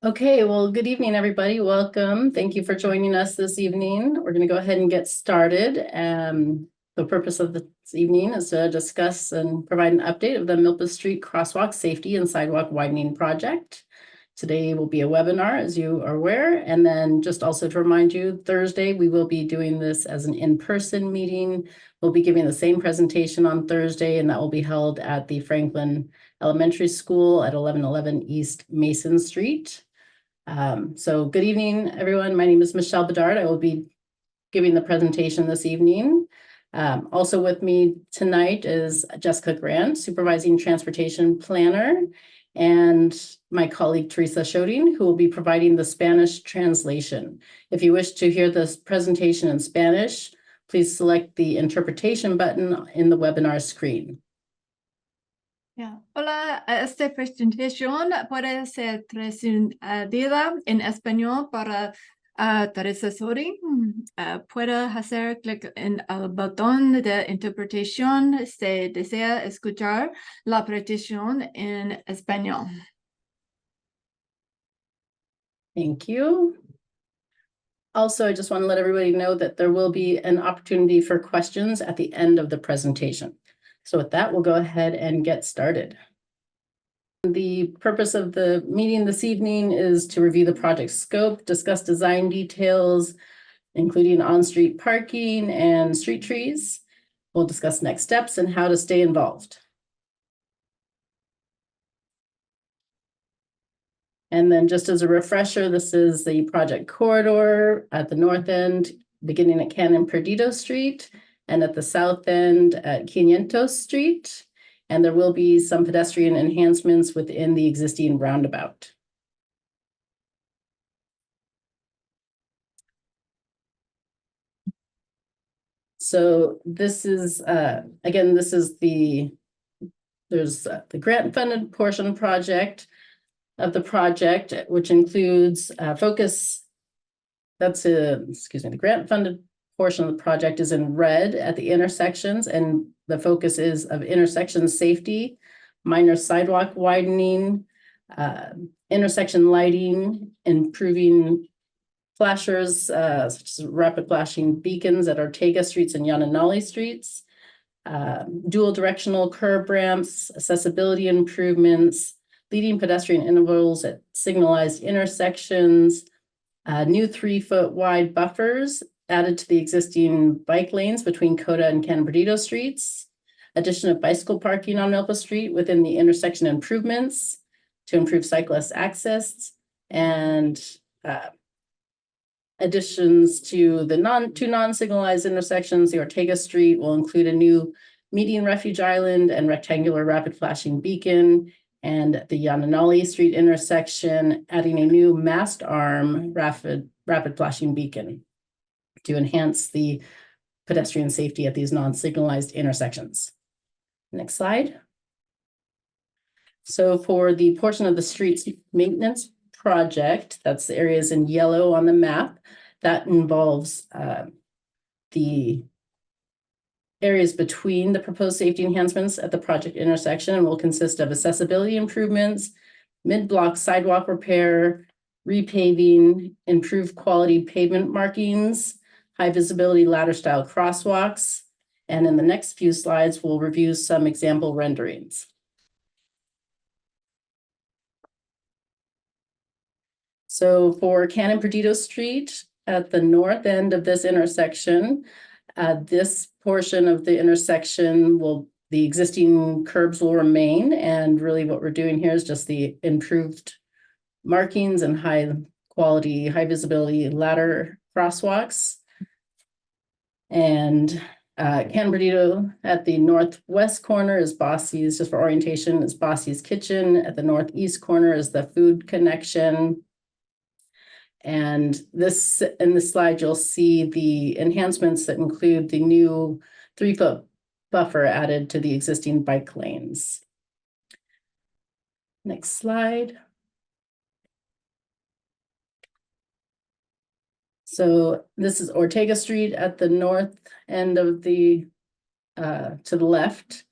Okay, well, good evening, everybody. Welcome. Thank you for joining us this evening. We're going to go ahead and get started. The purpose of this evening is to discuss and provide an update of the Milpas Street Crosswalk Safety and Sidewalk Widening Project. Today will be a webinar, as you are aware, and then just also to remind you, Thursday, we will be doing this as an in-person meeting. We'll be giving the same presentation on Thursday, and that will be held at the Franklin Elementary School at 1111 East Mason Street. So good evening, everyone. My name is Michelle Bedard. I will be giving the presentation this evening. Also with me tonight is Jessica Grant, Supervising Transportation Planner, and my colleague Teresa Schoding, who will be providing the Spanish translation. If you wish to hear this presentation in Spanish, please select the interpretation button in the webinar screen. Hola, esta presentación puede ser traducida en español para Teresa Sodi. Puede hacer clic en el botón de interpretación si desea escuchar la presentación en español. Thank you. Also, I just want to let everybody know that there will be an opportunity for questions at the end of the presentation. So with that, we'll go ahead and get started. The purpose of the meeting this evening is to review the project scope, discuss design details, including on-street parking and street trees. We'll discuss next steps and how to stay involved. And then just as a refresher, this is the project corridor at the north end, beginning at Canon Perdido Street, and at the south end at Quinientos Street. And there will be some pedestrian enhancements within the existing roundabout. So this is, again, this is there's the grant funded portion project of the project, which includes focus. The grant funded portion of the project is in red at the intersections, and the focus is of intersection safety, minor sidewalk widening, intersection lighting, improving flashers, such as rapid flashing beacons at Ortega Streets and Yananali Streets, dual directional curb ramps, accessibility improvements, leading pedestrian intervals at signalized intersections, new 3-foot wide buffers added to the existing bike lanes between Coda and Canon Perdido Streets, addition of bicycle parking on Milpas Street within the intersection improvements to improve cyclist access, and additions to the two non-signalized intersections. The Ortega Street will include a new median refuge island and rectangular rapid flashing beacon, and the Yananali Street intersection adding a new mast arm rapid flashing beacon to enhance the pedestrian safety at these non-signalized intersections. Next slide. So for the portion of the streets maintenance project, that's the areas in yellow on the map, that involves the areas between the proposed safety enhancements at the project intersection, and will consist of accessibility improvements, mid-block sidewalk repair, repaving, improved quality pavement markings, high visibility ladder style crosswalks, and in the next few slides, we'll review some example renderings. So for Canon Perdido Street at the north end of this intersection, this portion of the intersection the existing curbs will remain, and really what we're doing here is just the improved markings and high quality, high visibility ladder crosswalks. And Canon Perdido at the northwest corner is Bossy's, just for orientation, is Bossy's Kitchen. At the northeast corner is the food connection. And in this slide, you'll see the enhancements that include the new 3-foot buffer added to the existing bike lanes. Next slide. So this is Ortega Street at the north end of the, to the left.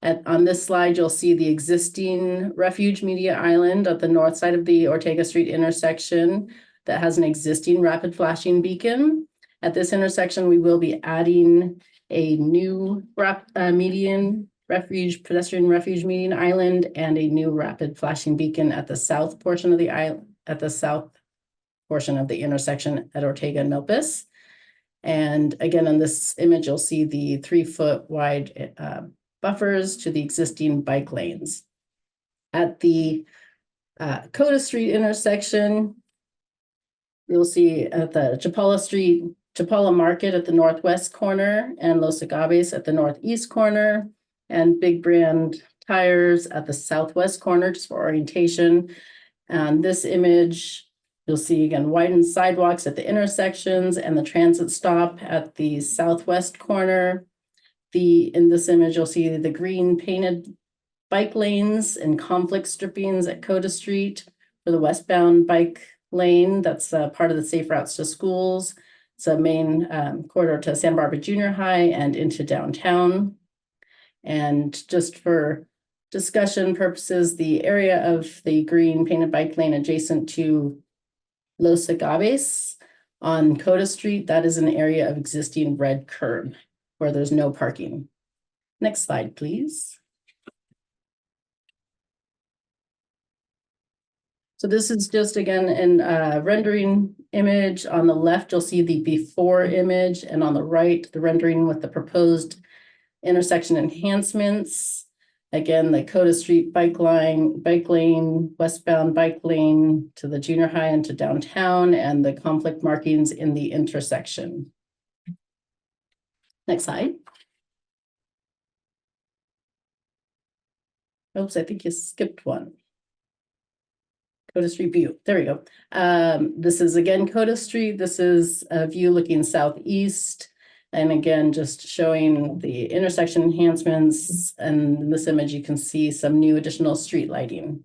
On this slide, you'll see the existing refuge media island at the north side of the Ortega Street intersection that has an existing rapid flashing beacon. At this intersection, we will be adding a new pedestrian refuge median island and a new rapid flashing beacon at the south portion of the island, at the south portion of the intersection at Ortega and Milpas. And again, on this image, you'll see the 3-foot wide buffers to the existing bike lanes. At the Coda Street intersection, you'll see at the Chapala Market at the northwest corner and Los Agaves at the northeast corner, and Big Brand Tires at the southwest corner, just for orientation. And this image, you'll see again widened sidewalks at the intersections and the transit stop at the southwest corner. In this image, you'll see the green painted bike lanes and conflict strippings at Coda Street for the westbound bike lane. That's part of the Safe Routes to Schools. It's a main corridor to Santa Barbara Junior High and into downtown. And just for discussion purposes, the area of the green painted bike lane adjacent to Los Agaves on Coda Street, that is an area of existing red curb where there's no parking. Next slide, please. So this is just again in rendering image. On the left, you'll see the before image, and on the right, the rendering with the proposed intersection enhancements. Again, the Coda Street bike lane, westbound bike lane to the junior high and to downtown, and the conflict markings in the intersection. Next slide. Oops, I think you skipped one. Coda Street view. There we go. This is again Coda Street. This is a view looking southeast. And again, just showing the intersection enhancements. And in this image, you can see some new additional street lighting.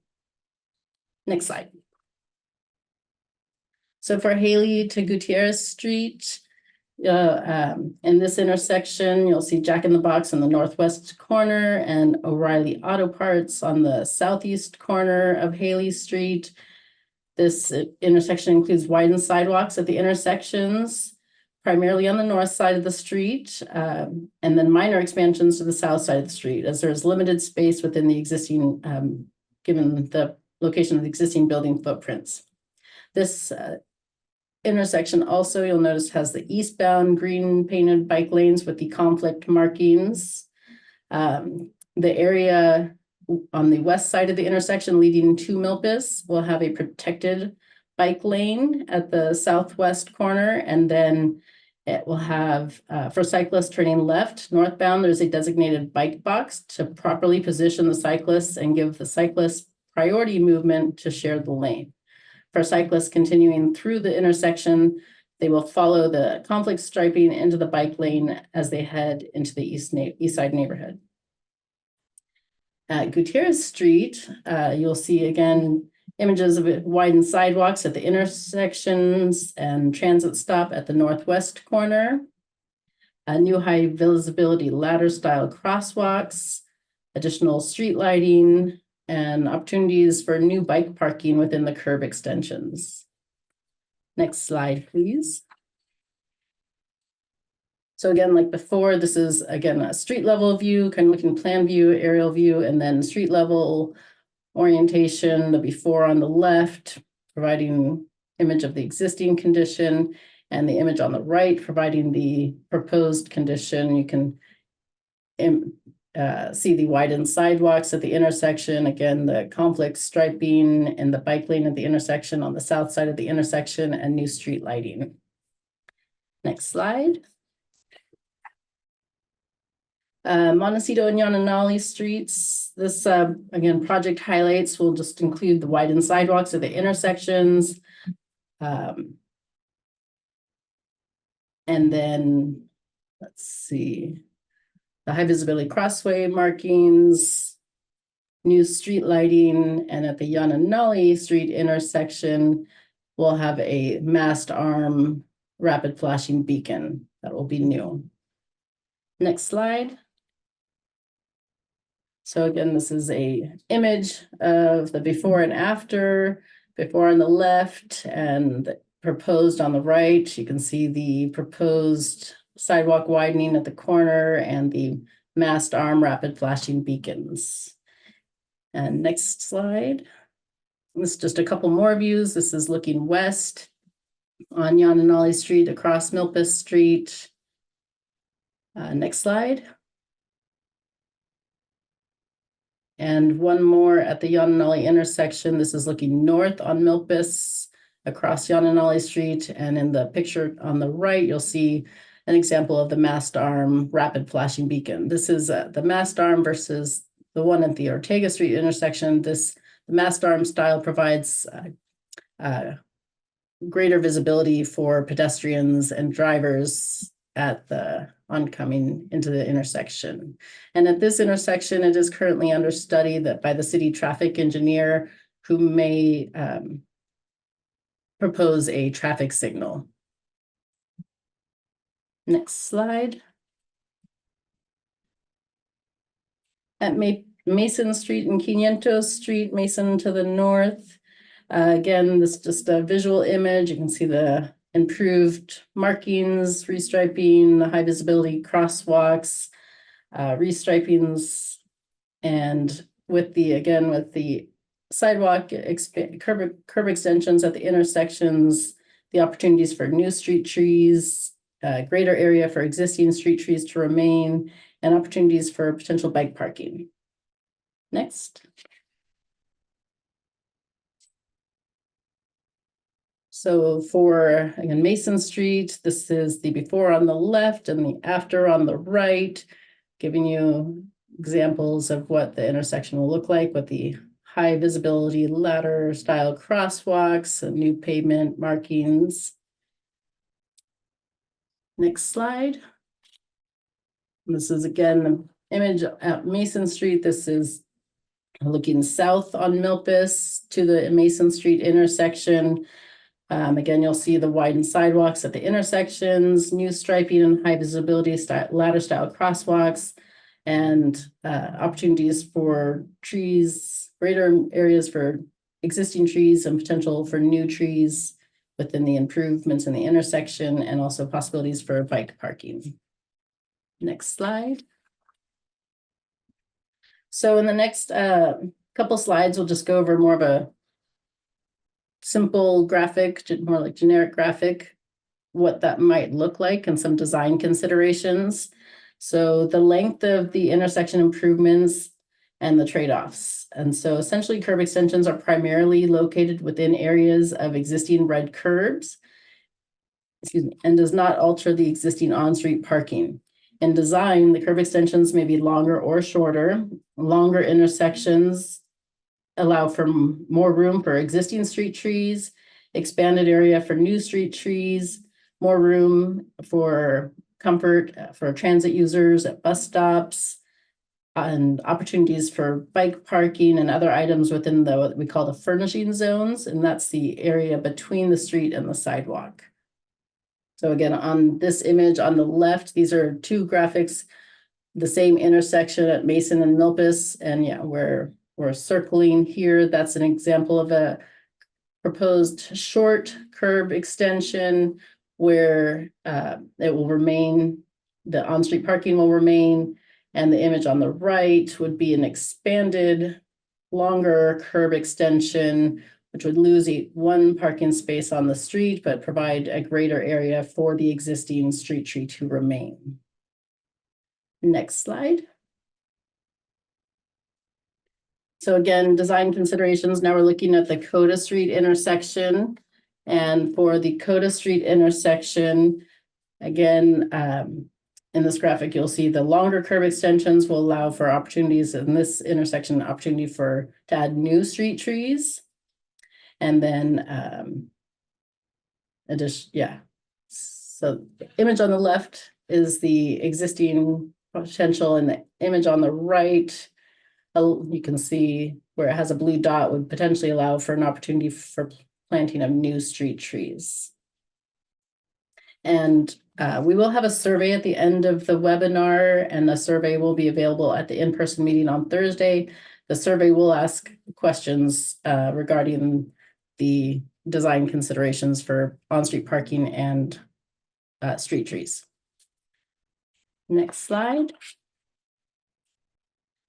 Next slide. So for Haley to Gutierrez Street, in this intersection, you'll see Jack in the Box in the northwest corner and O'Reilly Auto Parts on the southeast corner of Haley Street. This intersection includes widened sidewalks at the intersections, primarily on the north side of the street, and then minor expansions to the south side of the street, as there's limited space within the existing, given the location of the existing building footprints. This intersection also, you'll notice, has the eastbound green painted bike lanes with the conflict markings. The area on the west side of the intersection leading to Milpas will have a protected bike lane at the southwest corner, and then it will have, for cyclists turning left northbound, there's a designated bike box to properly position the cyclists and give the cyclists priority movement to share the lane. For cyclists continuing through the intersection, they will follow the conflict striping into the bike lane as they head into the east side neighborhood. At Gutierrez Street, you'll see again images of widened sidewalks at the intersections and transit stop at the northwest corner. A new high visibility ladder style crosswalks, additional street lighting, and opportunities for new bike parking within the curb extensions. Next slide, please. So again, like before, this is again a street level view, kind of looking plan view, aerial view, and then street level orientation, the before on the left, providing image of the existing condition, and the image on the right, providing the proposed condition. You can see the widened sidewalks at the intersection, again, the conflict striping and the bike lane at the intersection on the south side of the intersection, and new street lighting. Next slide. Montecito and Yananali streets. This, again, project highlights will just include the widened sidewalks at the intersections. And then, let's see, the high visibility crossway markings, new street lighting, and at the Yananali Street intersection, we'll have a mast arm rapid flashing beacon that will be new. Next slide. So again, this is a image of the before and after, before on the left and proposed on the right. You can see the proposed sidewalk widening at the corner and the mast arm rapid flashing beacons. And next slide. This is just a couple more views. This is looking west on Yananali Street across Milpas Street. Next slide. And one more at the Yananali intersection. This is looking north on Milpas across Yananali Street. And in the picture on the right, you'll see an example of the mast arm rapid flashing beacon. This is the mast arm versus the one at the Ortega Street intersection. The mast arm style provides greater visibility for pedestrians and drivers at the oncoming into the intersection. And at this intersection, it is currently under study that by the city traffic engineer who may propose a traffic signal. Next slide. At Mason Street and 500 Street, Mason to the north. Again, this is just a visual image. You can see the improved markings, restriping, the high visibility crosswalks, restripings, and with the sidewalk curb extensions at the intersections, the opportunities for new street trees, greater area for existing street trees to remain, and opportunities for potential bike parking. Next. So for, again, Mason Street, this is the before on the left and the after on the right, giving you examples of what the intersection will look like with the high visibility ladder style crosswalks and new pavement markings. Next slide. This is again the image at Mason Street. This is looking south on Milpas to the Mason Street intersection. Again, you'll see the widened sidewalks at the intersections, new striping and high visibility ladder style crosswalks, and opportunities for trees, greater areas for existing trees and potential for new trees within the improvements in the intersection, and also possibilities for bike parking. Next slide. So in the next couple slides, we'll just go over more of a simple graphic, more like generic graphic, what that might look like and some design considerations. So the length of the intersection improvements and the trade-offs. And so essentially curb extensions are primarily located within areas of existing red curbs, and does not alter the existing on-street parking. In design, the curb extensions may be longer or shorter. Longer intersections allow for more room for existing street trees, expanded area for new street trees, more room for comfort for transit users at bus stops, and opportunities for bike parking and other items within what we call the furnishing zones, and that's the area between the street and the sidewalk. So again, on this image on the left, these are two graphics, the same intersection at Mason and Milpas, and yeah, we're circling here. That's an example of a proposed short curb extension where it will remain, the on-street parking will remain, and the image on the right would be an expanded, longer curb extension, which would lose one parking space on the street, but provide a greater area for the existing street tree to remain. Next slide. So again, design considerations. Now we're looking at the Coda Street intersection. And for the Coda Street intersection, again, in this graphic, you'll see the longer curb extensions will allow for opportunities in this intersection, opportunity to add new street trees. And then so the image on the left is the existing potential, and the image on the right, you can see where it has a blue dot, would potentially allow for an opportunity for planting of new street trees. And we will have a survey at the end of the webinar, and the survey will be available at the in-person meeting on Thursday. The survey will ask questions regarding the design considerations for on-street parking and street trees. Next slide.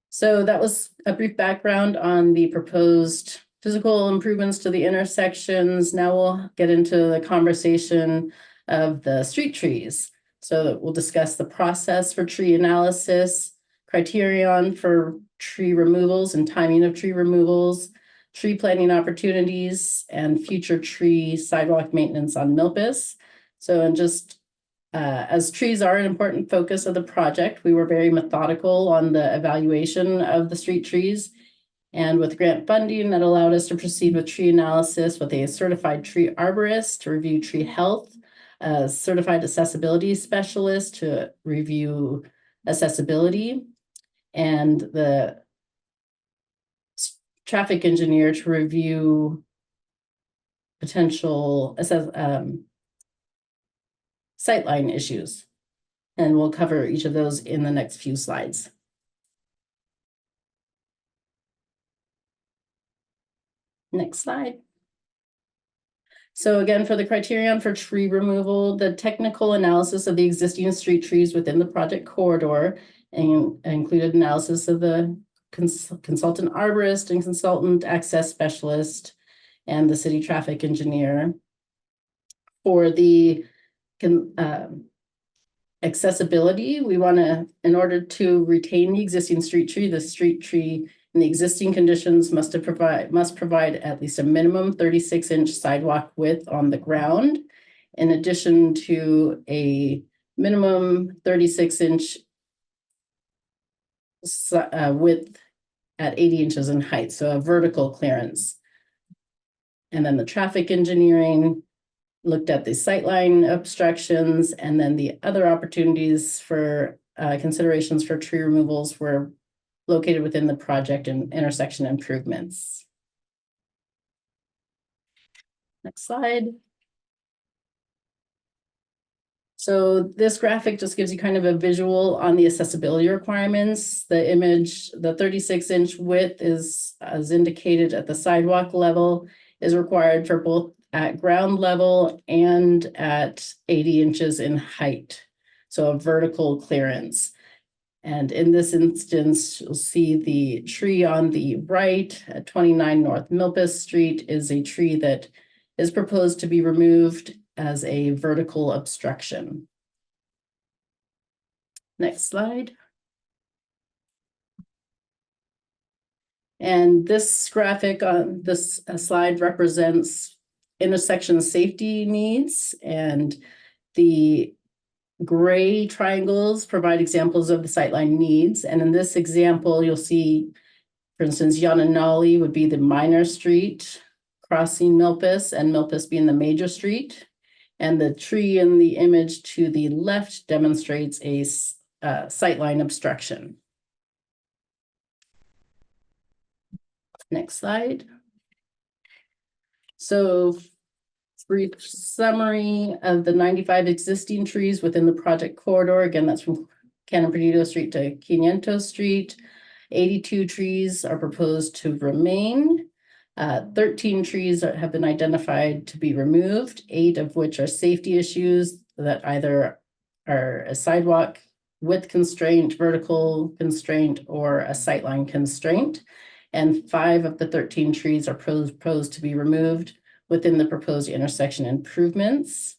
So that was a brief background on the proposed physical improvements to the intersections. Now we'll get into the conversation of the street trees. So we'll discuss the process for tree analysis, criterion for tree removals and timing of tree removals, tree planting opportunities, and future tree sidewalk maintenance on Milpas. So, and just as trees are an important focus of the project, we were very methodical on the evaluation of the street trees. And with grant funding, that allowed us to proceed with tree analysis with a certified tree arborist to review tree health, a certified accessibility specialist to review accessibility, and the traffic engineer to review potential sightline issues. And we'll cover each of those in the next few slides. Next slide. So again, for the criterion for tree removal, the technical analysis of the existing street trees within the project corridor and included analysis of the consultant arborist and consultant access specialist and the city traffic engineer. For the accessibility, we want to, in order to retain the existing street tree in the existing conditions must provide at least a minimum 36-inch sidewalk width on the ground, in addition to a minimum 36-inch width at 80 inches in height, so a vertical clearance. And then the traffic engineering looked at the sightline obstructions, and then the other opportunities for considerations for tree removals were located within the project and intersection improvements. Next slide. So this graphic just gives you kind of a visual on the accessibility requirements. The image, the 36-inch width is, as indicated at the sidewalk level, is required for both at ground level and at 80 inches in height. So a vertical clearance. And in this instance, you'll see the tree on the right at 29 North Milpas Street is a tree that is proposed to be removed as a vertical obstruction. Next slide. And this graphic on this slide represents intersection safety needs, and the gray triangles provide examples of the sightline needs. And in this example, you'll see, for instance, Yananali would be the minor street crossing Milpas, and Milpas being the major street. And the tree in the image to the left demonstrates a sightline obstruction. Next slide. So, brief summary of the 95 existing trees within the project corridor. Again, that's from Canon Perdido Street to 500 Street. 82 trees are proposed to remain. 13 trees have been identified to be removed, 8 of which are safety issues that either are a sidewalk width constraint, vertical constraint, or a sightline constraint. And 5 of the 13 trees are proposed to be removed within the proposed intersection improvements.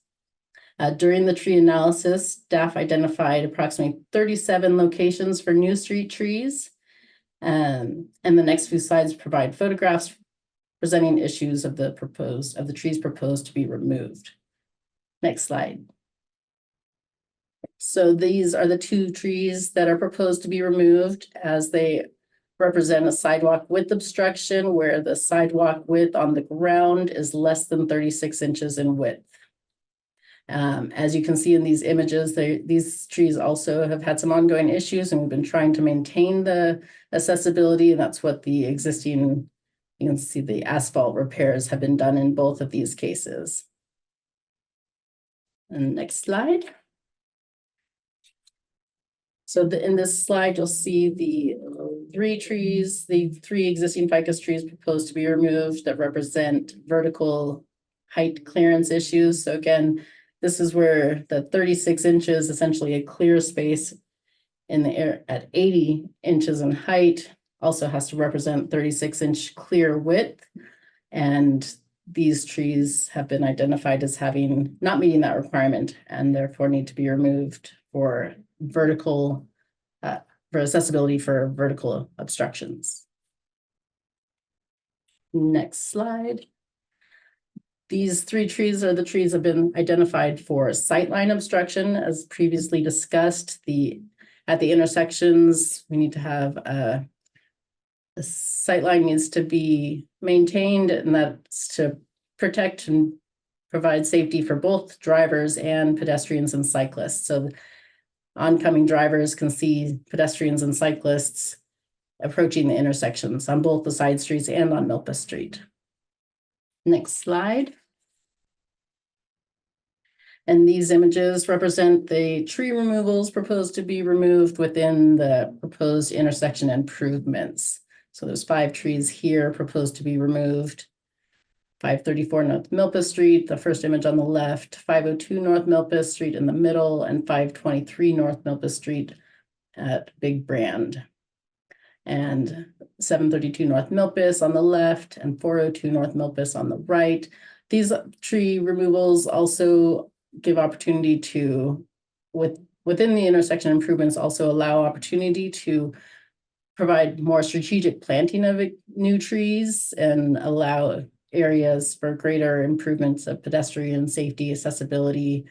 During the tree analysis, staff identified approximately 37 locations for new street trees. And the next few slides provide photographs presenting issues of the trees proposed to be removed. Next slide. So these are the 2 trees that are proposed to be removed, as they represent a sidewalk width obstruction where the sidewalk width on the ground is less than 36 inches in width. As you can see in these images, these trees also have had some ongoing issues, and we've been trying to maintain the accessibility, and that's what the existing, you can see the asphalt repairs have been done in both of these cases. And next slide. So in this slide, you'll see the 3 trees, the 3 existing ficus trees proposed to be removed that represent vertical height clearance issues. So again, this is where the 36 inches, essentially a clear space in the air at 80 inches in height, also has to represent 36-inch clear width. And these trees have been identified as having not meeting that requirement and therefore need to be removed for vertical, for accessibility for vertical obstructions. Next slide. These 3 trees are the trees that have been identified for sightline obstruction, as previously discussed. At the intersections, we need to have the sightline needs to be maintained, and that's to protect and provide safety for both drivers and pedestrians and cyclists. So oncoming drivers can see pedestrians and cyclists approaching the intersections on both the side streets and on Milpas Street. Next slide. And these images represent the tree removals proposed to be removed within the proposed intersection improvements. So there's 5 trees here proposed to be removed. 534 North Milpas Street, the first image on the left, 502 North Milpas Street in the middle, and 523 North Milpas Street at Big Brand. And 732 North Milpas on the left, and 402 North Milpas on the right. These tree removals also give opportunity to, within the intersection improvements, also allow opportunity to provide more strategic planting of new trees and allow areas for greater improvements of pedestrian safety, accessibility,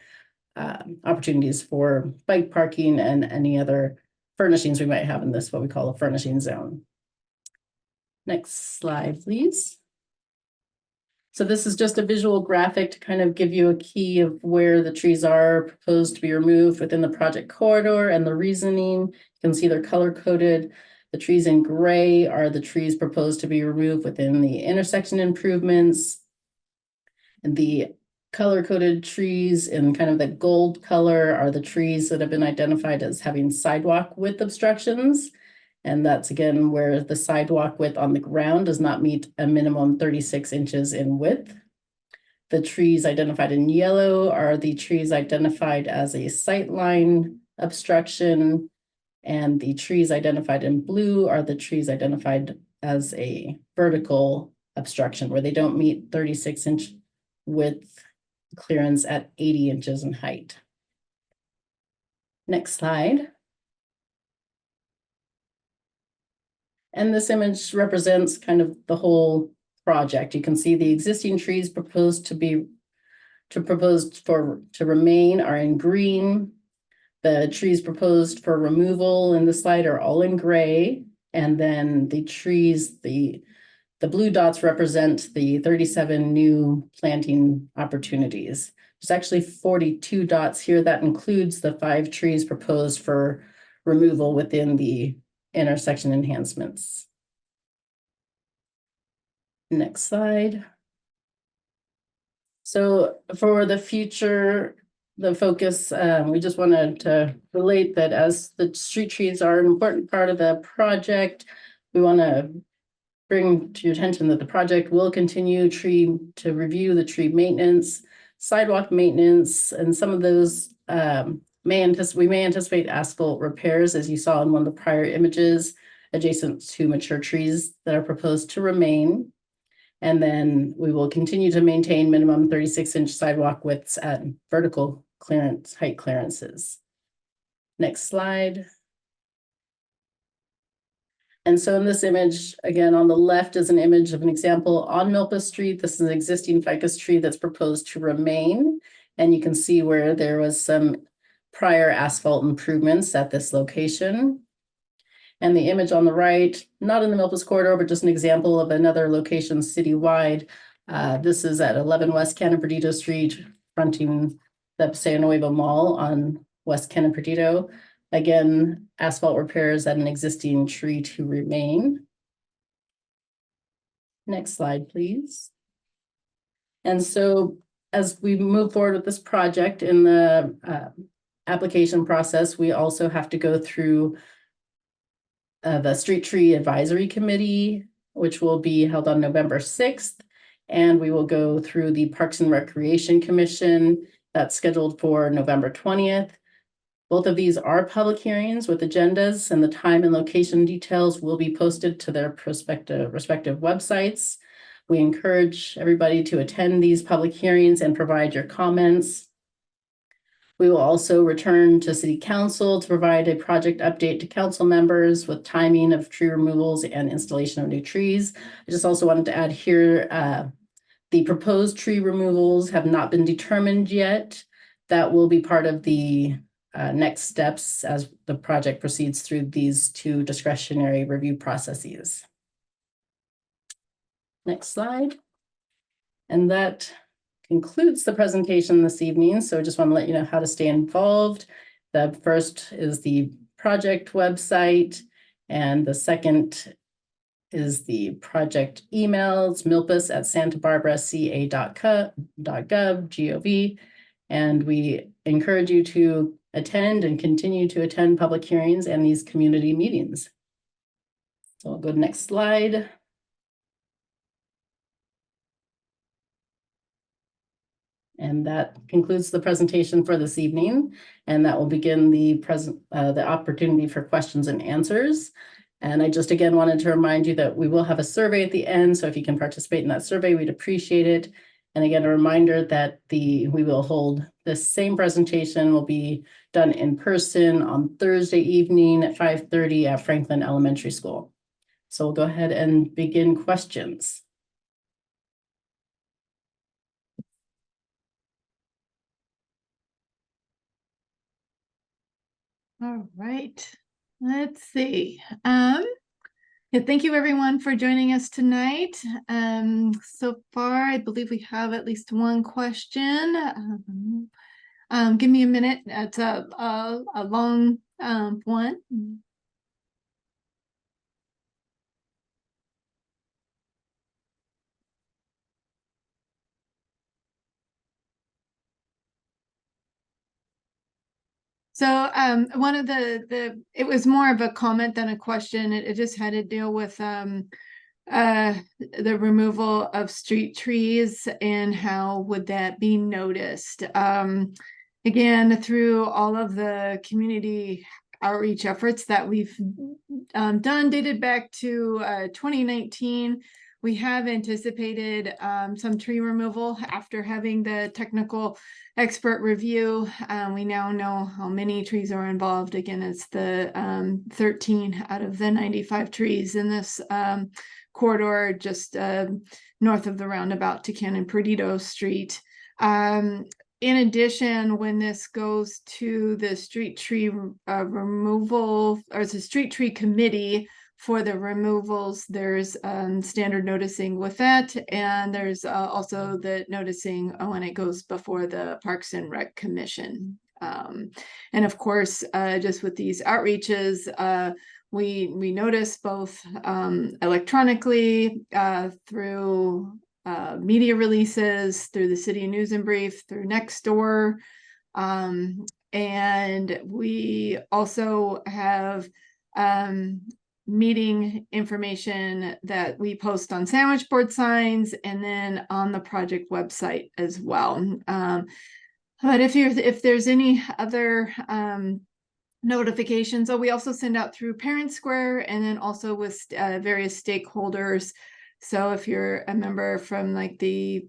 opportunities for bike parking and any other furnishings we might have in this, what we call a furnishing zone. Next slide, please. So this is just a visual graphic to kind of give you a key of where the trees are proposed to be removed within the project corridor and the reasoning. You can see they're color coded. The trees in gray are the trees proposed to be removed within the intersection improvements. And the color-coded trees in kind of the gold color are the trees that have been identified as having sidewalk width obstructions. And that's again where the sidewalk width on the ground does not meet a minimum 36 inches in width. The trees identified in yellow are the trees identified as a sightline obstruction. And the trees identified in blue are the trees identified as a vertical obstruction where they don't meet 36-inch width clearance at 80 inches in height. Next slide. And this image represents kind of the whole project. You can see the existing trees proposed to remain are in green. The trees proposed for removal in the slide are all in gray. And then the trees, the blue dots represent the 37 new planting opportunities. There's actually 42 dots here. That includes the 5 trees proposed for removal within the intersection enhancements. Next slide. So for the future, the focus, we just wanted to relate that as the street trees are an important part of the project, we want to bring to your attention that the project will continue to review the tree maintenance, sidewalk maintenance, and some of those we may anticipate asphalt repairs, as you saw in one of the prior images, adjacent to mature trees that are proposed to remain. And then we will continue to maintain minimum 36-inch sidewalk widths at vertical height clearances. Next slide. And so in this image, again, on the left is an image of an example on Milpas Street. This is an existing ficus tree that's proposed to remain. And you can see where there was some prior asphalt improvements at this location. And the image on the right, not in the Milpas corridor, but just an example of another location citywide. This is at 11 West Cannon Perdido Street, fronting the Paseo Nuevo Mall on West Cannon Perdido. Again, asphalt repairs at an existing tree to remain. Next slide, please. And so as we move forward with this project in the application process, we also have to go through the Street Tree Advisory Committee, which will be held on November 6th. And we will go through the Parks and Recreation Commission that's scheduled for November 20th. Both of these are public hearings with agendas, and the time and location details will be posted to their respective websites. We encourage everybody to attend these public hearings and provide your comments. We will also return to City Council to provide a project update to council members with timing of tree removals and installation of new trees. I just also wanted to add here, the proposed tree removals have not been determined yet. That will be part of the next steps as the project proceeds through these two discretionary review processes. Next slide. And that concludes the presentation this evening. So I just want to let you know how to stay involved. The first is the project website, and the second is the project emails, milpas@santabarbaraca.gov. And we encourage you to attend and continue to attend public hearings and these community meetings. So I'll go to next slide. And that concludes the presentation for this evening, and that will begin the opportunity for questions and answers. And I just again wanted to remind you that we will have a survey at the end, so if you can participate in that survey, we'd appreciate it. And again, a reminder that we will hold this same presentation will be done in person on Thursday evening at 5:30 at Franklin Elementary School. So we'll go ahead and begin questions. All right, let's see. Yeah, thank you everyone for joining us tonight. So far, I believe we have at least one question. Give me a minute. It's a long one. So one of it was more of a comment than a question. It just had to deal with the removal of street trees and how would that be noticed. Again, through all of the community outreach efforts that we've done dated back to 2019, we have anticipated some tree removal after having the technical expert review. We now know how many trees are involved. Again, it's the 13 out of the 95 trees in this corridor just north of the roundabout to Cannon Perdido Street. In addition, when this goes to the street tree removal, or it's a street tree committee for the removals, there's standard noticing with that, and there's also the noticing when it goes before the Parks and Rec Commission. And of course, just with these outreaches, we notice both electronically through media releases, through the City News and Brief, through Nextdoor, and we also have meeting information that we post on sandwich board signs and then on the project website as well. But if there's any other notifications, so we also send out through Parent Square and then also with various stakeholders. So if you're a member from like the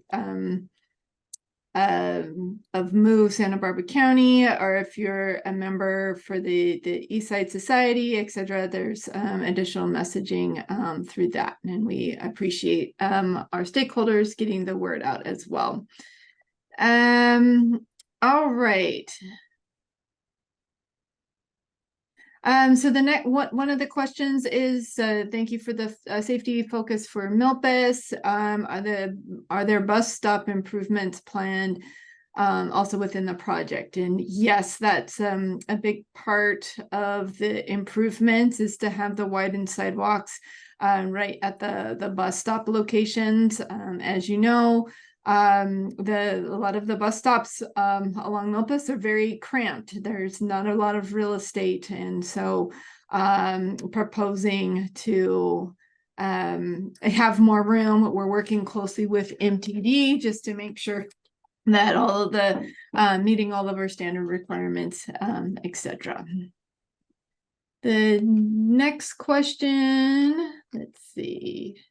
of Move Santa Barbara County, or if you're a member for the East Side Society, etc., there's additional messaging through that, and we appreciate our stakeholders getting the word out as well. All right. So the next one of the questions is thank you for the safety focus for Milpas. Are there bus stop improvements planned also within the project? And yes, that's a big part of the improvements is to have the widened sidewalks right at the bus stop locations. As you know, A lot of the bus stops along Milpas are very cramped. There's not a lot of real estate, and so proposing to have more room. We're working closely with MTD just to make sure that all of the meeting all of our standard requirements, etc. The next question, let's see.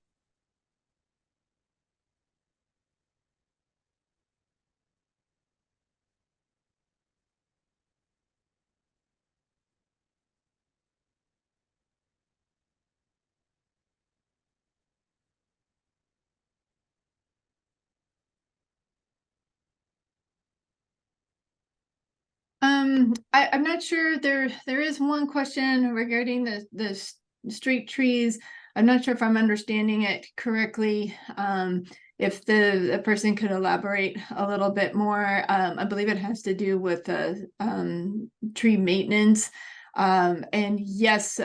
I'm not sure. There is one question regarding the street trees. I'm not sure if I'm understanding it correctly. If the person could elaborate a little bit more. I believe it has to do with the tree maintenance. And yes,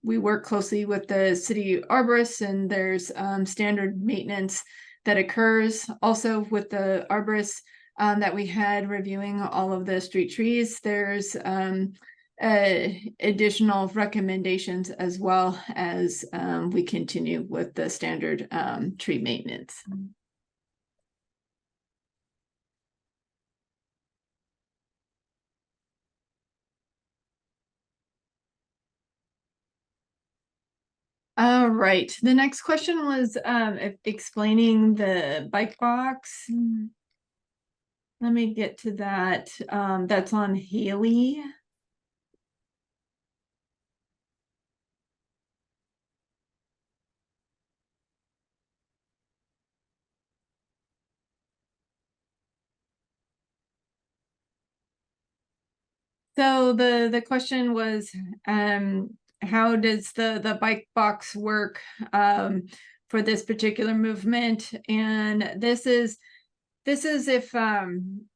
we work closely with the city arborists, and there's standard maintenance that occurs also with the arborists. That we had reviewing all of the street trees. There's additional recommendations as well as we continue with the standard tree maintenance. All right, the next question was explaining the bike box. Let me get to that. That's on Haley. So the question was, how does the bike box work for this particular movement? And this is if again,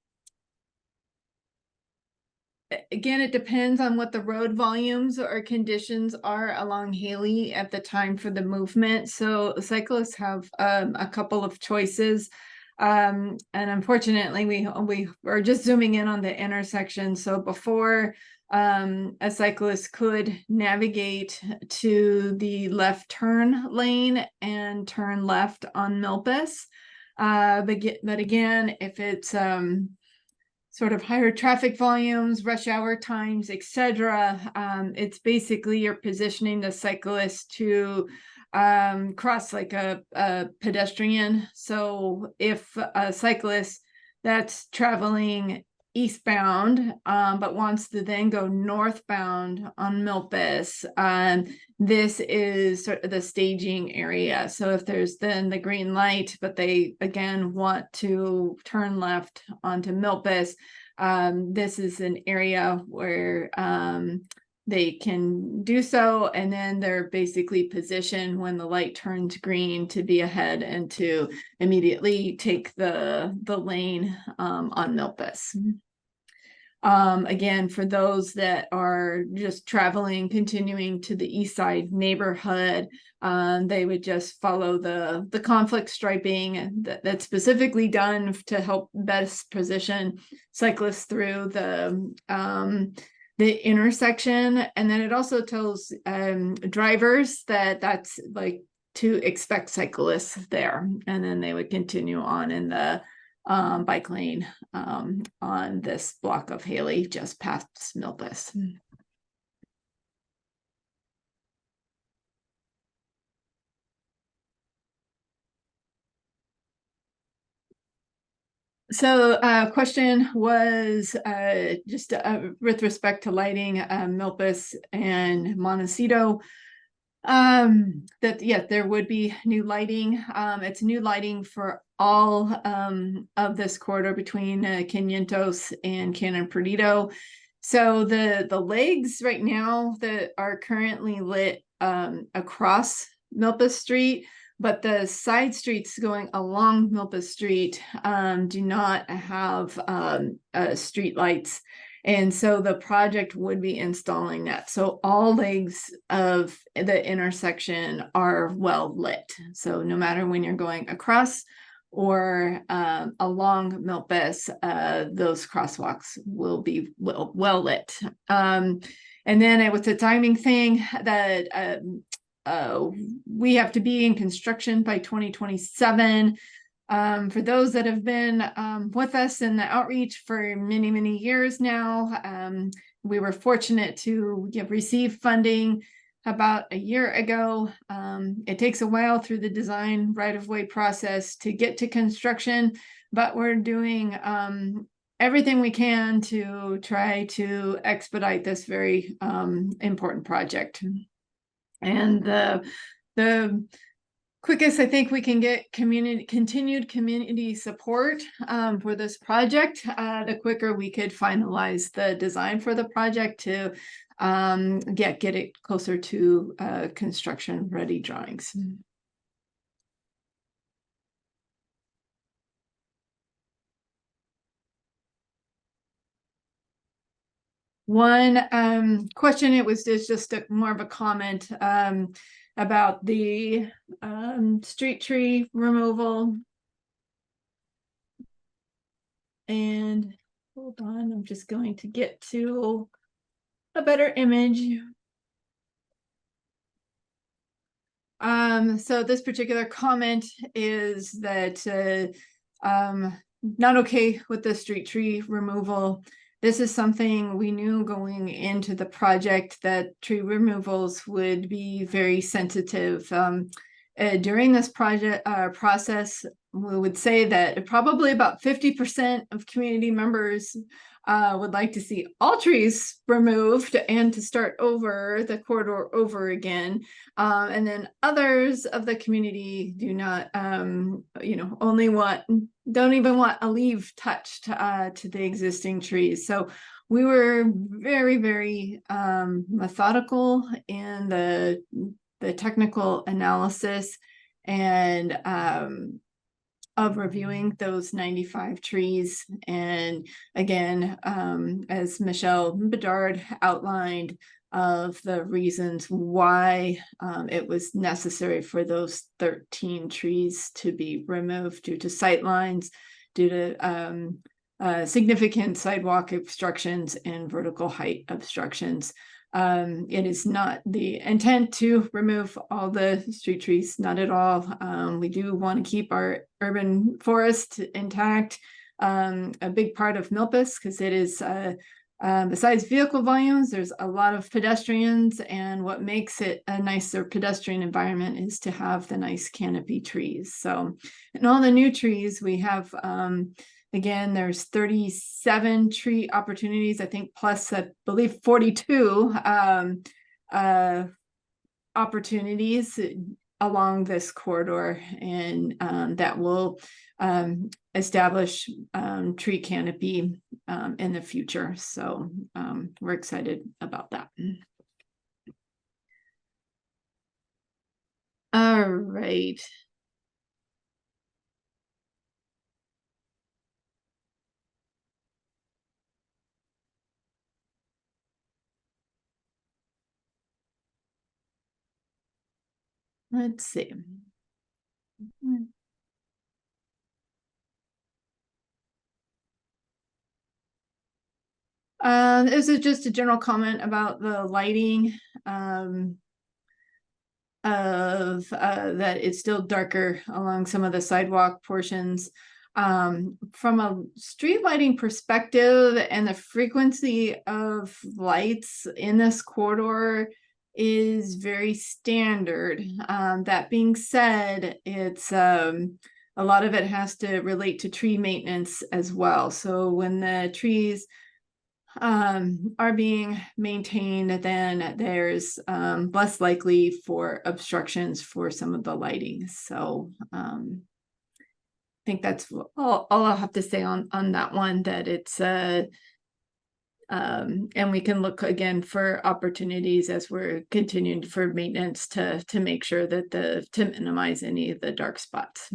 it depends on what the road volumes or conditions are along Haley at the time for the movement. So cyclists have a couple of choices. And unfortunately, we are just zooming in on the intersection. So before a cyclist could navigate to the left turn lane and turn left on Milpas. But again, if it's sort of higher traffic volumes, rush hour times, etc., it's basically you're positioning the cyclist to cross like a pedestrian. So if a cyclist that's traveling eastbound but wants to then go northbound on Milpas, this is sort of the staging area. So if there's then the green light, but they again want to turn left onto Milpas, this is an area where they can do so, and then they're basically positioned when the light turns green to be ahead and to immediately take the lane on Milpas. Again, for those that are just traveling, continuing to the east side neighborhood, they would just follow the conflict striping that's specifically done to help best position cyclists through the intersection. And then it also tells drivers that that's like to expect cyclists there, and then they would continue on in the bike lane on this block of Haley just past Milpas. So question was just with respect to lighting Milpas and Montecito. That there would be new lighting. It's new lighting for all of this corridor between Quinientos and Canon Perdido. So the legs right now that are currently lit across Milpas Street, but the side streets going along Milpas Street do not have street lights. And so the project would be installing that. So all legs of the intersection are well lit. So no matter when you're going across or along Milpas, those crosswalks will be well lit. And then with the timing thing that we have to be in construction by 2027. For those that have been with us in the outreach for many, many years now, we were fortunate to receive funding about a year ago. It takes a while through the design right-of-way process to get to construction, but we're doing everything we can to try to expedite this very important project. And the quickest I think we can get continued community support for this project, the quicker we could finalize the design for the project to get it closer to construction ready drawings. One question, it's just more of a comment about the street tree removal. And hold on, I'm just going to get to a better image. So this particular comment is that not okay with the street tree removal. This is something we knew going into the project, that tree removals would be very sensitive. During this project process, we would say that probably about 50% of community members would like to see all trees removed and to start over the corridor over again. And then others of the community do not, don't even want a leaf touched to the existing trees. So we were very, very methodical in the technical analysis and of reviewing those 95 trees. And again, as Michelle Bedard outlined, of the reasons why it was necessary for those 13 trees to be removed due to sightlines, due to significant sidewalk obstructions and vertical height obstructions. It is not the intent to remove all the street trees, not at all. We do want to keep our urban forest intact. A big part of Milpas, because it is besides vehicle volumes, there's a lot of pedestrians, and what makes it a nicer pedestrian environment is to have the nice canopy trees. So, and all the new trees we have, again, there's 37 tree opportunities, I think, plus I believe 42 opportunities along this corridor, and that will establish tree canopy in the future. So we're excited about that. All right. Let's see. This is just a general comment about the lighting of that it's still darker along some of the sidewalk portions. From a street lighting perspective, and the frequency of lights in this corridor is very standard. That being said, it's a lot of it has to relate to tree maintenance as well. So when the trees are being maintained, then there's less likely for obstructions for some of the lighting. So I think that's all I'll have to say on that one, that it's and we can look again for opportunities as we're continuing for maintenance to make sure that to minimize any of the dark spots.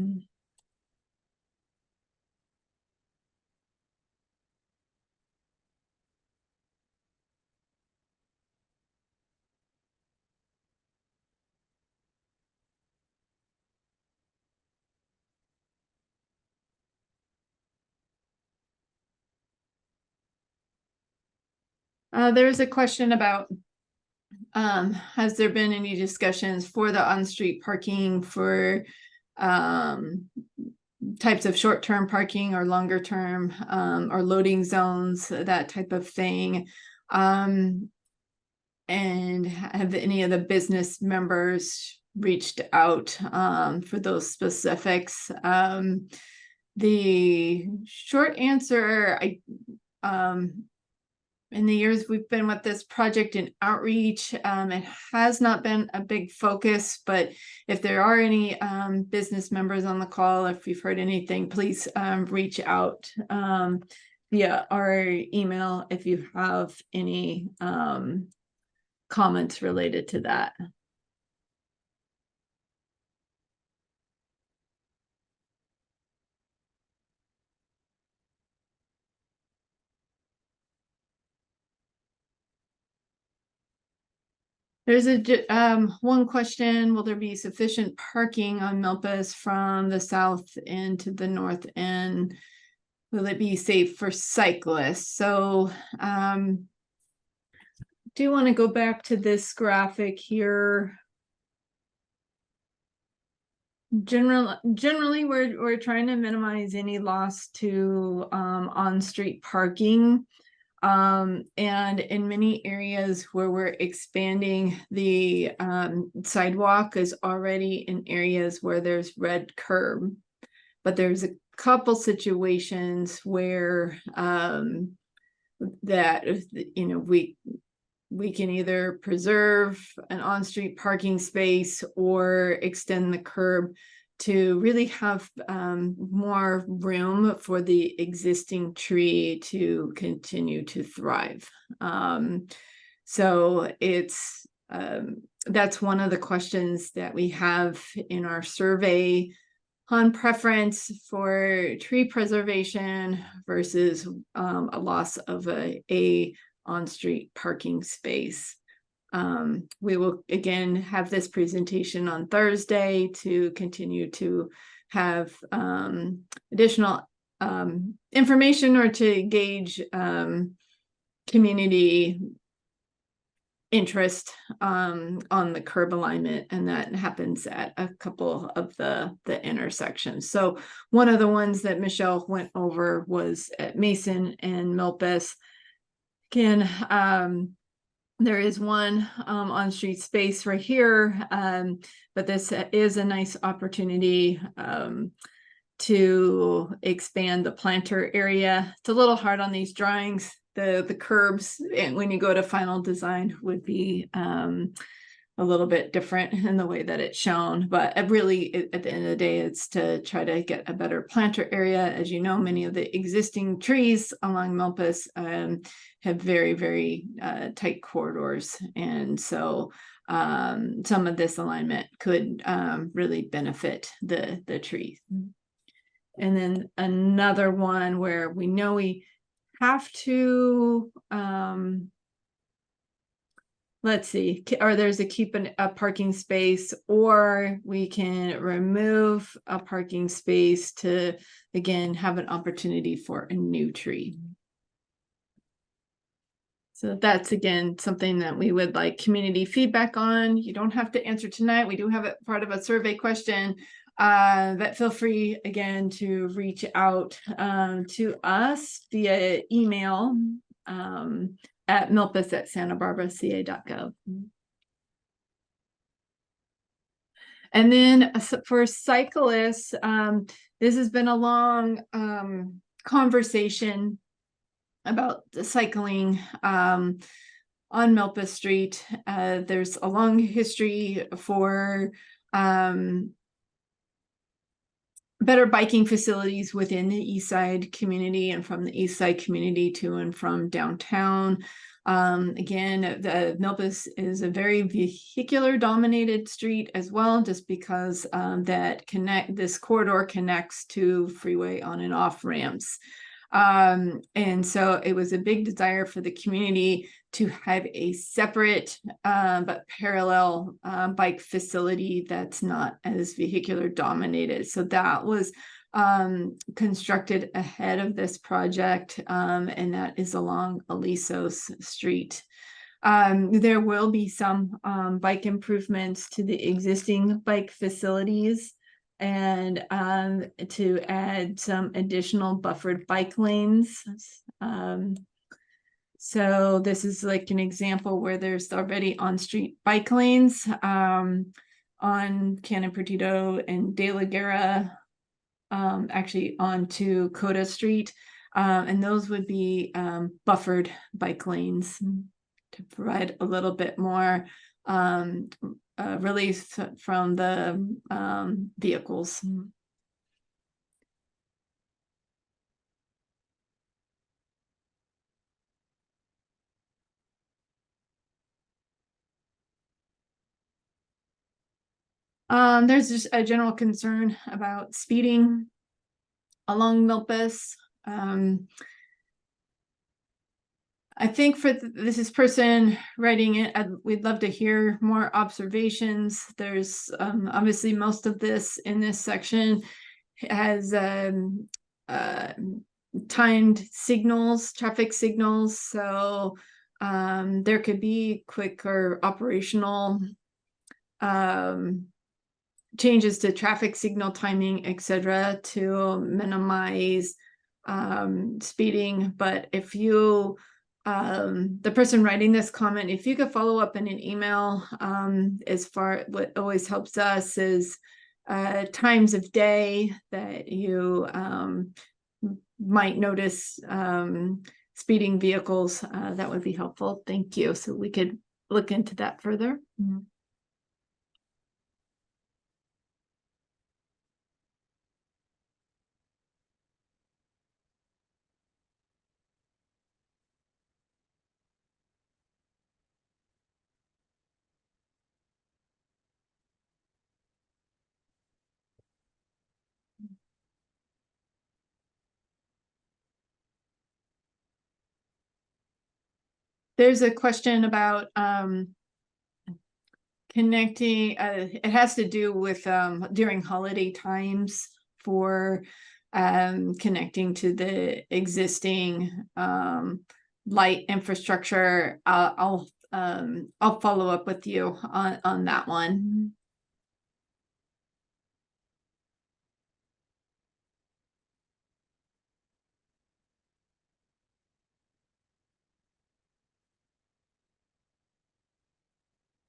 There's a question about has there been any discussions for the on-street parking for types of short-term parking or longer-term or loading zones, that type of thing. And have any of the business members reached out for those specifics? The short answer, in the years we've been with this project in outreach, it has not been a big focus, but if there are any business members on the call, if you've heard anything, please reach out via our email if you have any comments related to that. There's one question: will there be sufficient parking on Milpas from the south end to the north end? Will it be safe for cyclists? So do you want to go back to this graphic here? Generally, we're trying to minimize any loss to on-street parking. And in many areas where we're expanding, the sidewalk is already in areas where there's red curb, but there's a couple situations where that we can either preserve an on-street parking space or extend the curb to really have more room for the existing tree to continue to thrive. So it's that's one of the questions that we have in our survey on preference for tree preservation versus a loss of a on-street parking space. We will again have this presentation on Thursday to continue to have additional information or to gauge community interest on the curb alignment, and that happens at a couple of the intersections. So one of the ones that Michelle went over was at Mason and Milpas. Again, there is one on-street space right here, but this is a nice opportunity to expand the planter area. It's a little hard on these drawings. The curbs, and when you go to final design, would be a little bit different in the way that it's shown, but really at the end of the day, it's to try to get a better planter area. As you know, many of the existing trees along Milpas have very, very tight corridors, and so some of this alignment could really benefit the trees. And then another one where we know we have to let's see, or there's keep a parking space, or we can remove a parking space to again have an opportunity for a new tree. So that's again something that we would like community feedback on. You don't have to answer tonight. We do have it part of a survey question, but feel free again to reach out to us via email at milpas@santabarbaraca.gov. And then for cyclists, this has been a long conversation about the cycling on Milpas Street. There's a long history for better biking facilities within the East Side community and from the East Side community to and from downtown. Again, the Milpas is a very vehicular dominated street as well, just because this corridor connects to freeway on and off ramps. And so it was a big desire for the community to have a separate but parallel bike facility that's not as vehicular dominated. So that was constructed ahead of this project, and that is along Alisos Street. There will be some bike improvements to the existing bike facilities, and to add some additional buffered bike lanes. So this is like an example where there's already on-street bike lanes on Canon Perdido and De La Guerra, actually onto Coda Street, and those would be buffered bike lanes to provide a little bit more relief from the vehicles. There's just a general concern about speeding along Milpas. I think for this is person writing it, we'd love to hear more observations. There's obviously most of this in this section has timed signals, traffic signals. So there could be quicker operational changes to traffic signal timing, etc., to minimize speeding. But if you the person writing this comment, if you could follow up in an email, as far what always helps us is times of day that you might notice speeding vehicles, that would be helpful. Thank you. So we could look into that further. There's a question about connecting, it has to do with during holiday times for connecting to the existing light infrastructure. I'll follow up with you on that one.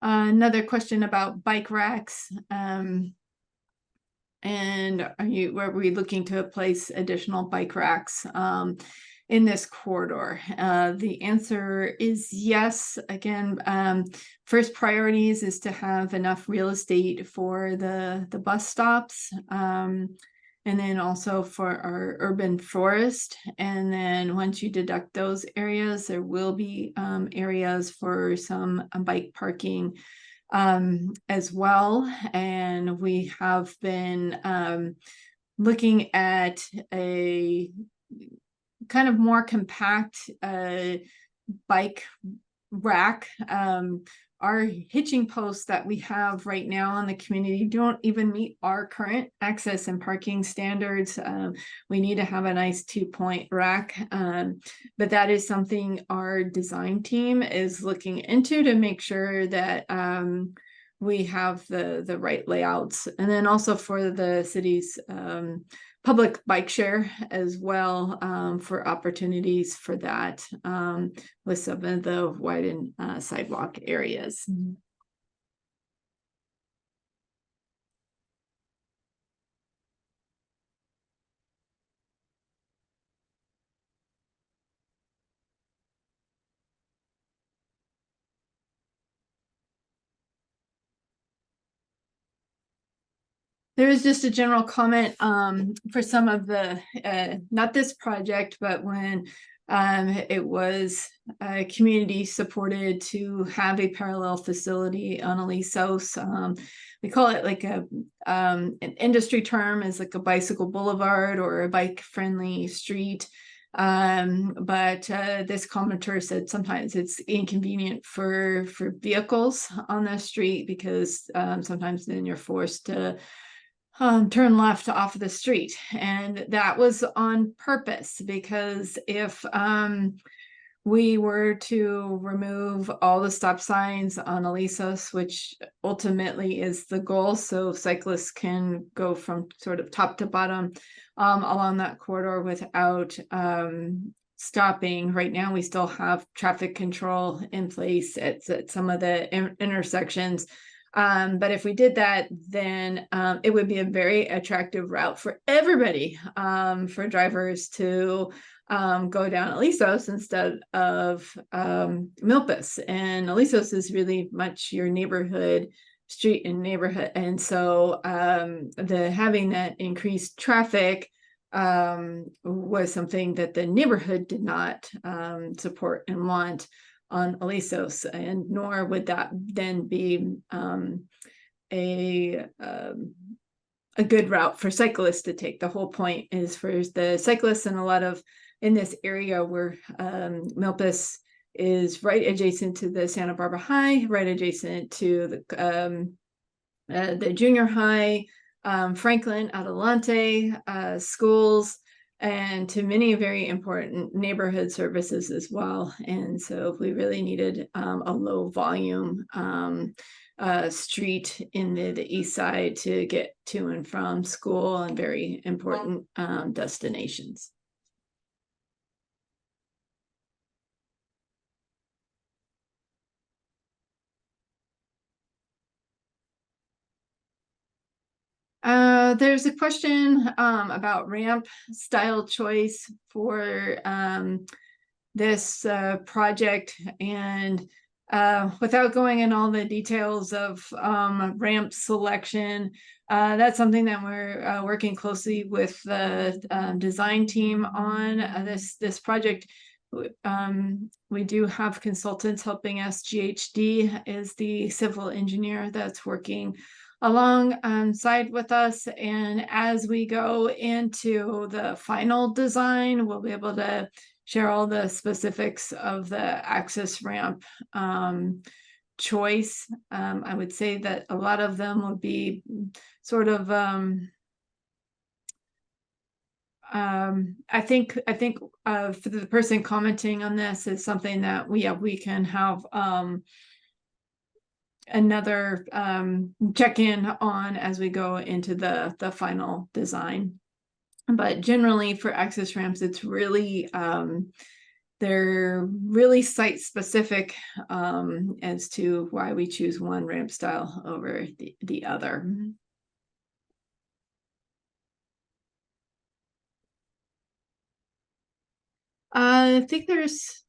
Another question about bike racks. And were we looking to place additional bike racks in this corridor? The answer is yes. Again, first priorities is to have enough real estate for the bus stops, and then also for our urban forest. And then once you deduct those areas, there will be areas for some bike parking as well. And we have been looking at a kind of more compact bike rack. Our hitching posts that we have right now in the community don't even meet our current access and parking standards. We need to have a nice 2-point rack, but that is something our design team is looking into to make sure that we have the right layouts. And then also for the city's public bike share as well, for opportunities for that with some of the widened sidewalk areas. There is just a general comment for some of the, not this project, but when it was community supported to have a parallel facility on Alisos. We call it like an industry term is like a bicycle boulevard or a bike friendly street. But this commenter said sometimes it's inconvenient for vehicles on the street because sometimes then you're forced to turn left off of the street. And that was on purpose, because if we were to remove all the stop signs on Alisos, which ultimately is the goal, so cyclists can go from sort of top to bottom along that corridor without stopping. Right now, we still have traffic control in place at some of the intersections. But if we did that, then it would be a very attractive route for everybody, for drivers to go down Alisos instead of Milpas. And Alisos is really much your neighborhood street and neighborhood. And so having that increased traffic was something that the neighborhood did not support and want on Alisos, and nor would that then be a good route for cyclists to take. The whole point is for the cyclists, and a lot of in this area where Milpas is right adjacent to the Santa Barbara High, right adjacent to the junior high, Franklin, Adelante schools, and to many very important neighborhood services as well. And so we really needed a low volume street in the east side to get to and from school and very important destinations. There's a question about ramp style choice for this project, and without going in all the details of ramp selection, that's something that we're working closely with the design team on. This project. We do have consultants helping us. GHD is the civil engineer that's working alongside with us, and as we go into the final design, we'll be able to share all the specifics of the access ramp choice. I would say that a lot of them would be sort of I think for the person commenting on this is something that we can have another check-in on as we go into the final design. But generally for access ramps, it's really they're really site specific as to why we choose one ramp style over the other. I think there's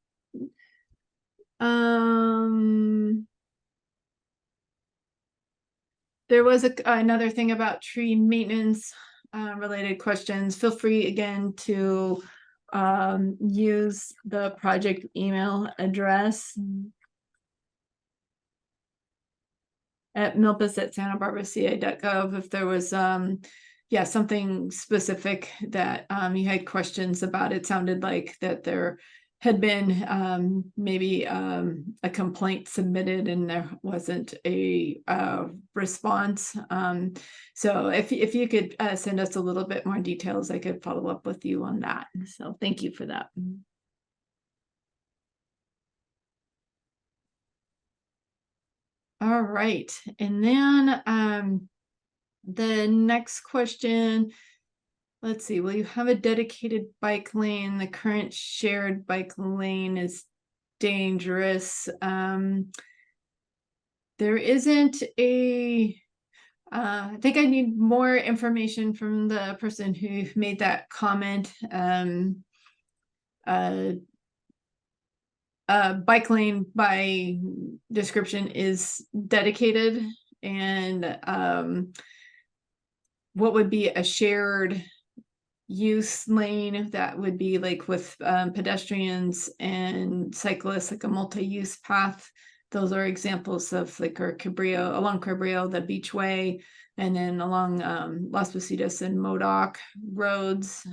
there was another thing about tree maintenance related questions. Feel free again to use the project email address at milpas@santabarbaraca.gov if there was something specific that you had questions about. It sounded like that there had been maybe a complaint submitted and there wasn't a response. So if you could send us a little bit more details, I could follow up with you on that. So thank you for that. All right, and then the next question, let's see, will you have a dedicated bike lane? The current shared bike lane is dangerous. There isn't I think I need more information from the person who made that comment. Bike lane by description is dedicated, and what would be a shared use lane that would be like with pedestrians and cyclists, like a multi-use path. Those are examples of like our Cabrillo, along Cabrillo, the Beachway, and then along Las Positas and Modoc roads.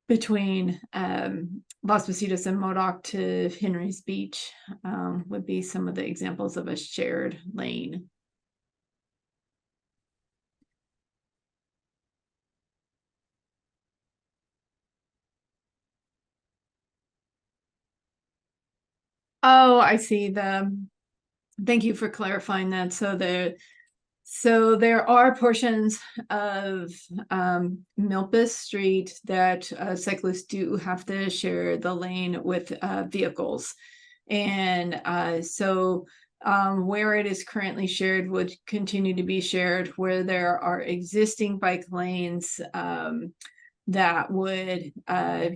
Between Las Positas and Modoc to Henry's Beach would be some of the examples of a shared lane. Oh, I see. Thank you for clarifying that. So there are portions of Milpas Street that cyclists do have to share the lane with vehicles. And so where it is currently shared would continue to be shared. Where there are existing bike lanes, that would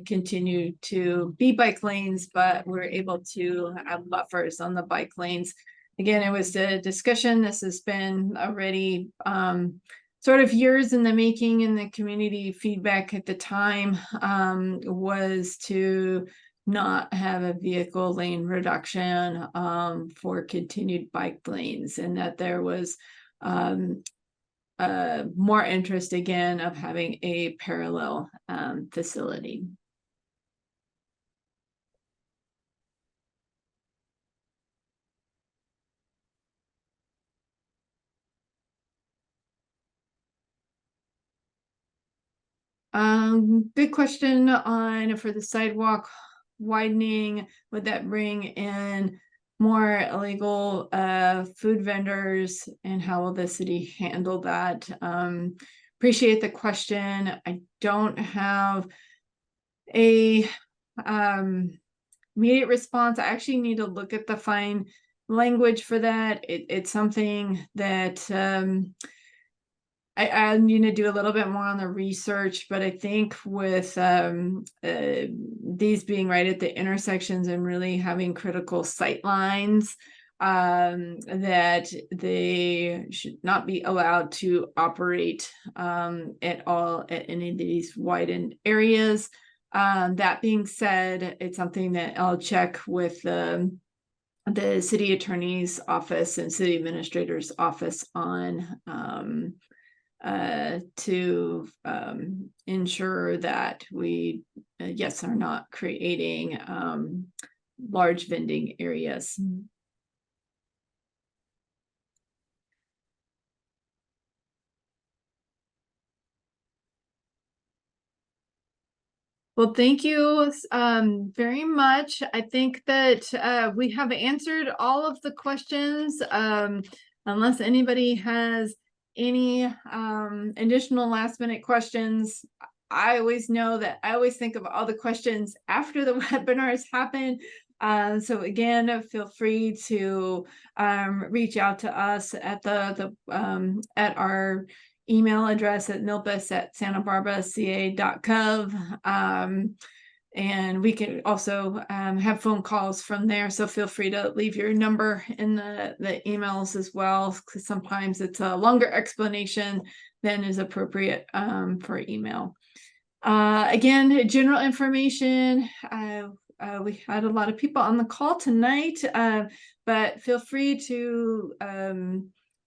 continue to be bike lanes, but we're able to have buffers on the bike lanes. Again, it was a discussion. This has been already sort of years in the making, and the community feedback at the time was to not have a vehicle lane reduction for continued bike lanes, and that there was more interest again of having a parallel facility. Good question on for the sidewalk widening. Would that bring in more illegal food vendors, and how will the city handle that? Appreciate the question. I don't have a immediate response. I actually need to look at the fine language for that. It's something that I need to do a little bit more on the research, but I think with these being right at the intersections and really having critical sight lines, that they should not be allowed to operate at all at any of these widened areas. That being said, it's something that I'll check with the city attorney's office and city administrator's office on to ensure that we, yes, are not creating large vending areas. Well, thank you very much. I think that we have answered all of the questions. Unless anybody has any additional last minute questions, I always know that I always think of all the questions after the webinars happen. So again, feel free to reach out to us at at our email address at milpas@santabarbaraca.gov. And we can also have phone calls from there. So feel free to leave your number in the emails as well, because sometimes it's a longer explanation than is appropriate for email. Again, general information. We had a lot of people on the call tonight, but feel free to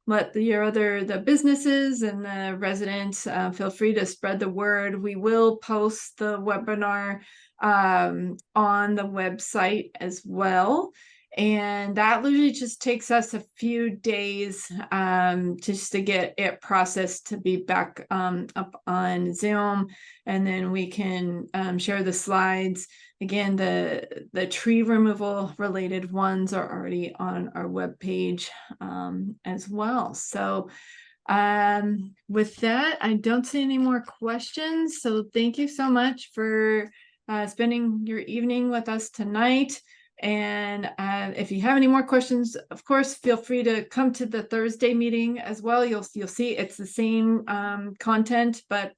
let the businesses and the residents feel free to spread the word. We will post the webinar on the website as well, and that literally just takes us a few days just to get it processed to be back up on Zoom, and then we can share the slides. Again, the tree removal related ones are already on our webpage as well. So with that, I don't see any more questions. So thank you so much for spending your evening with us tonight. And if you have any more questions, of course, feel free to come to the Thursday meeting as well. You'll see it's the same content, but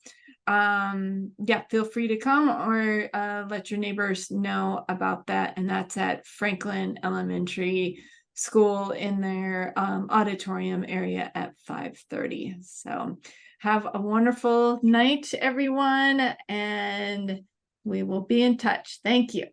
yeah, feel free to come, or let your neighbors know about that. And that's at Franklin Elementary School in their auditorium area at 5:30. So have a wonderful night, everyone, and we will be in touch. Thank you.